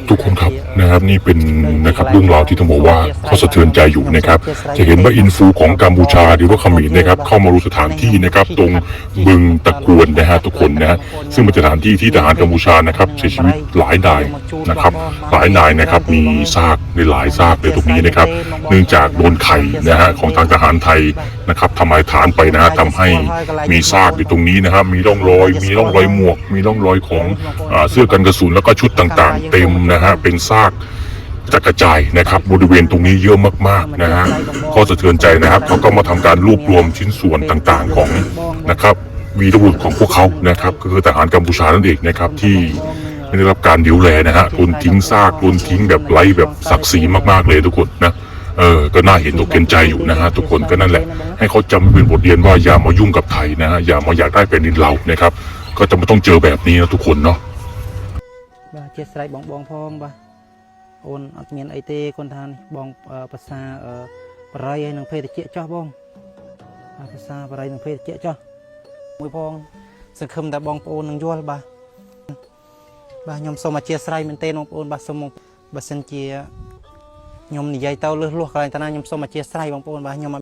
ทุกคนครับนะครับนี่เป็นนะครับเรื่องราวที่ต้องบอกว่าเขาสะเทือนใจอยู่นะครับจะเห็นว่าอินฟูของกัมพูชาหรือว่าเขมรนะครับเข้ามารู้สถานที่นะครับตรงบึงตะกวนนะฮะทุกคนนะซึ่งเป็นสถานที่ที่ทหารกัมพูชานะครับเสียชีวิตหลายนายนะครับหลายนายนะครับมีซากในหลายซากเลยตรงนี้นะครับเนื่องจากโดนไข่นะฮะของทางทหารไทยนะครับทำลายฐานไปนะฮะทำให้มีซากอยู่ตรงนี้นะครับมีร่องรอยหมวกมีร่องรอยของเสื้อกันกระสุนแล้วก็ชุดต่างๆเต็มนะฮะเป็นซากกระจายนะครับบริเวณตรงนี้เยอะมากๆนะฮะก็สะเทือนใจนะครับเขาก็มาทำการรวบรวมชิ้นส่วนต่างๆของนะครับวีรบุรุษของพวกเขานะครับก็คือทหารกัมพูชานั่นเองนะครับที่ไม่ได้รับการดูแลนะฮะโดนทิ้งซากโดนทิ้งแบบไร้แบบศักดิ์ศรีมากๆเลยทุกคนนะก็น่าเห็นอกเห็นใจอยู่นะฮะทุกคนก็นั่นแหละให้เขาจำเป็นบทเรียนว่าอย่ามายุ่งกับไทยนะฮะอย่ามาอยากได้แผ่นดินเรานะครับก็จะไม่ต้องเจอแบบนี้นะทุกคนเนาะเจ็ดสไลด์บองพองบ่โอนอัดเมียนไอเต้คนทานบองภาษาปรายหนังเพศเจี๊ยจ้าบองภาษาปรายหนังเพศเจี๊ยจ้ามวยพองสังคมแต่บองโอนนังยัวบ่ยมสมาเชียสไลด์มันเต้นโอนบ่สมบัสันเจียยมนิยัยเต้าเลือดลวกอะไรตอนนั้นยมสมาเชียสไลด์บองโอนบ่ยม